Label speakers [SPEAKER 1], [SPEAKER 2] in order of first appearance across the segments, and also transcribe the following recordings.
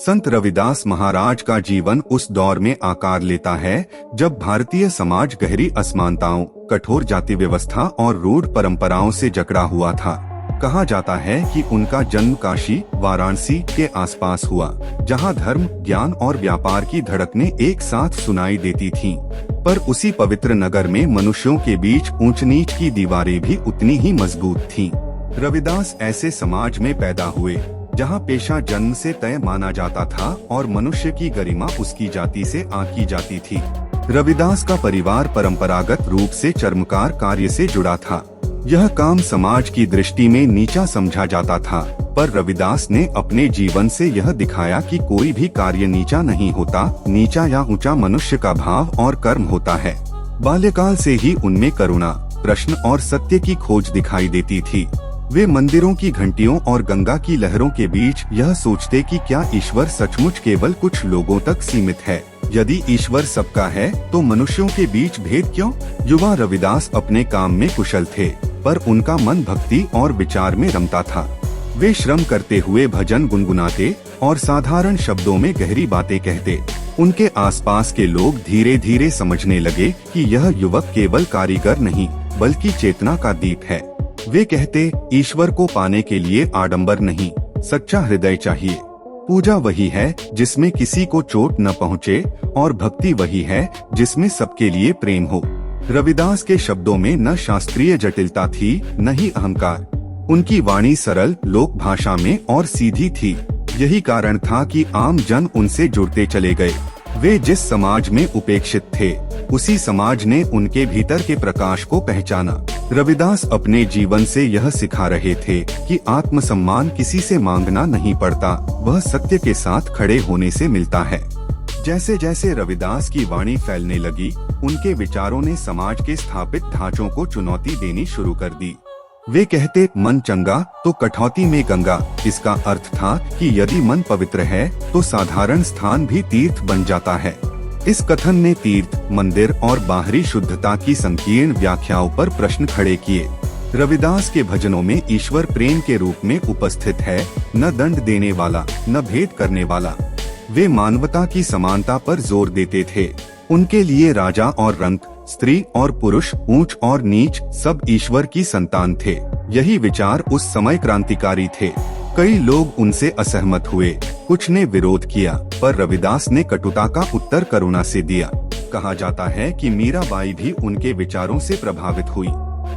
[SPEAKER 1] संत रविदास महाराज का जीवन उस दौर में आकार लेता है जब भारतीय समाज गहरी असमानताओं, कठोर जाति व्यवस्था और रूढ़ परंपराओं से जकड़ा हुआ था। कहा जाता है कि उनका जन्म काशी, वाराणसी के आसपास हुआ, जहां धर्म, ज्ञान और व्यापार की धड़कनें एक साथ सुनाई देती थीं। पर उसी पवित्र नगर में मनुष्यों के बीच ऊंच नीच की दीवारें भी उतनी ही मजबूत थीं। रविदास ऐसे समाज में पैदा हुए जहां पेशा जन्म से तय माना जाता था और मनुष्य की गरिमा उसकी जाति से आंकी जाती थी। रविदास का परिवार परंपरागत रूप से चर्मकार कार्य से जुड़ा था। यह काम समाज की दृष्टि में नीचा समझा जाता था, पर रविदास ने अपने जीवन से यह दिखाया कि कोई भी कार्य नीचा नहीं होता। नीचा या ऊंचा मनुष्य का भाव और कर्म होता है। बाल्यकाल से ही उनमें करुणा, प्रश्न और सत्य की खोज दिखाई देती थी। वे मंदिरों की घंटियों और गंगा की लहरों के बीच यह सोचते कि क्या ईश्वर सचमुच केवल कुछ लोगों तक सीमित है? यदि ईश्वर सबका है तो मनुष्यों के बीच भेद क्यों? युवा रविदास अपने काम में कुशल थे, पर उनका मन भक्ति और विचार में रमता था। वे श्रम करते हुए भजन गुनगुनाते और साधारण शब्दों में गहरी बातें कहते। उनके आसपास के लोग धीरे धीरे समझने लगे कि यह युवक केवल कारीगर नहीं, बल्कि चेतना का दीप है। वे कहते, ईश्वर को पाने के लिए आडंबर नहीं, सच्चा हृदय चाहिए। पूजा वही है जिसमें किसी को चोट न पहुँचे, और भक्ति वही है जिसमें सबके लिए प्रेम हो। रविदास के शब्दों में न शास्त्रीय जटिलता थी, न ही अहंकार। उनकी वाणी सरल, लोक भाषा में और सीधी थी। यही कारण था कि आम जन उनसे जुड़ते चले गए। वे जिस समाज में उपेक्षित थे, उसी समाज ने उनके भीतर के प्रकाश को पहचाना। रविदास अपने जीवन से यह सिखा रहे थे कि आत्मसम्मान किसी से मांगना नहीं पड़ता, वह सत्य के साथ खड़े होने से मिलता है। जैसे जैसे रविदास की वाणी फैलने लगी, उनके विचारों ने समाज के स्थापित ढांचों को चुनौती देनी शुरू कर दी। वे कहते, मन चंगा तो कठौती में गंगा। इसका अर्थ था कि यदि मन पवित्र है तो साधारण स्थान भी तीर्थ बन जाता है। इस कथन ने तीर्थ, मंदिर और बाहरी शुद्धता की संकीर्ण व्याख्याओं पर प्रश्न खड़े किए। रविदास के भजनों में ईश्वर प्रेम के रूप में उपस्थित है, न दंड देने वाला, न भेद करने वाला। वे मानवता की समानता पर जोर देते थे। उनके लिए राजा और रंक, स्त्री और पुरुष, ऊंच और नीच सब ईश्वर की संतान थे। यही विचार उस समय क्रांतिकारी थे। कई लोग उनसे असहमत हुए, कुछ ने विरोध किया, पर रविदास ने कटुता का उत्तर करुणा से दिया। कहा जाता है कि मीराबाई भी उनके विचारों से प्रभावित हुई।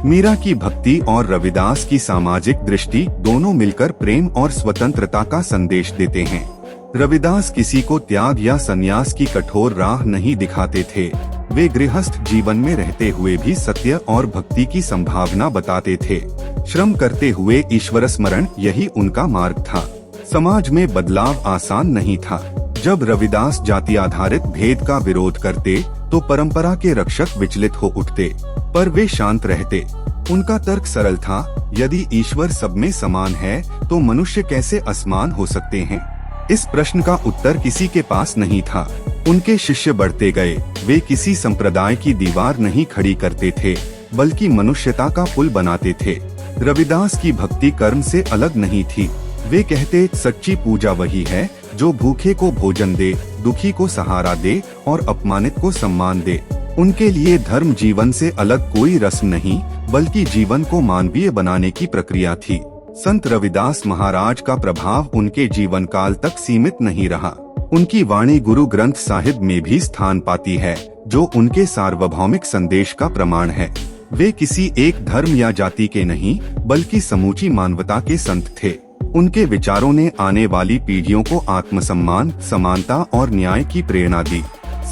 [SPEAKER 1] मीरा की भक्ति और रविदास की सामाजिक दृष्टि दोनों मिलकर प्रेम और स्वतंत्रता का संदेश देते हैं। रविदास किसी को त्याग या संन्यास की कठोर राह नहीं दिखाते थे। वे गृहस्थ जीवन में रहते हुए भी सत्य और भक्ति की संभावना बताते थे। श्रम करते हुए ईश्वर स्मरण, यही उनका मार्ग था। समाज में बदलाव आसान नहीं था। जब रविदास जाति आधारित भेद का विरोध करते तो परंपरा के रक्षक विचलित हो उठते, पर वे शांत रहते। उनका तर्क सरल था, यदि ईश्वर सब में समान है तो मनुष्य कैसे असमान हो सकते हैं? इस प्रश्न का उत्तर किसी के पास नहीं था। उनके शिष्य बढ़ते गए। वे किसी संप्रदाय की दीवार नहीं खड़ी करते थे, बल्कि मनुष्यता का पुल बनाते थे। रविदास की भक्ति कर्म से अलग नहीं थी। वे कहते, सच्ची पूजा वही है जो भूखे को भोजन दे, दुखी को सहारा दे और अपमानित को सम्मान दे। उनके लिए धर्म जीवन से अलग कोई रस्म नहीं, बल्कि जीवन को मानवीय बनाने की प्रक्रिया थी। संत रविदास महाराज का प्रभाव उनके जीवन काल तक सीमित नहीं रहा। उनकी वाणी गुरु ग्रंथ साहिब में भी स्थान पाती है, जो उनके सार्वभौमिक संदेश का प्रमाण है। वे किसी एक धर्म या जाति के नहीं, बल्कि समूची मानवता के संत थे। उनके विचारों ने आने वाली पीढ़ियों को आत्मसम्मान, समानता और न्याय की प्रेरणा दी।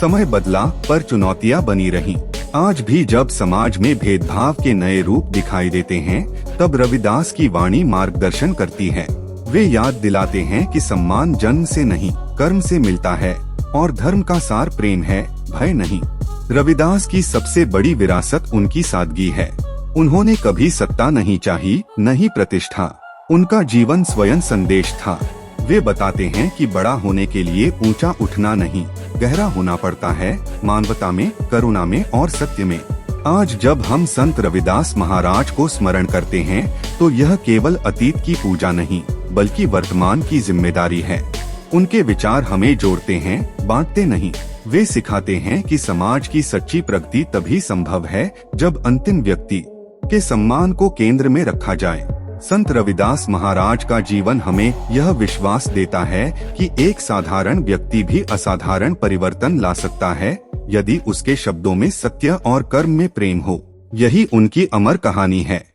[SPEAKER 1] समय बदला, पर चुनौतियां बनी रहीं। आज भी जब समाज में भेदभाव के नए रूप दिखाई देते हैं, तब रविदास की वाणी मार्गदर्शन करती है। वे याद दिलाते हैं कि सम्मान जन्म से नहीं, कर्म से मिलता है, और धर्म का सार प्रेम है, भय नहीं। रविदास की सबसे बड़ी विरासत उनकी सादगी है। उन्होंने कभी सत्ता नहीं चाही, न ही प्रतिष्ठा। उनका जीवन स्वयं संदेश था। वे बताते हैं कि बड़ा होने के लिए ऊंचा उठना नहीं, गहरा होना पड़ता है, मानवता में, करुणा में और सत्य में। आज जब हम संत रविदास महाराज को स्मरण करते हैं, तो यह केवल अतीत की पूजा नहीं, बल्कि वर्तमान की जिम्मेदारी है। उनके विचार हमें जोड़ते हैं, बांटते नहीं। वे सिखाते हैं कि समाज की सच्ची प्रगति तभी संभव है जब अंतिम व्यक्ति के सम्मान को केंद्र में रखा जाए। संत रविदास महाराज का जीवन हमें यह विश्वास देता है कि एक साधारण व्यक्ति भी असाधारण परिवर्तन ला सकता है, यदि उसके शब्दों में सत्य और कर्म में प्रेम हो। यही उनकी अमर कहानी है।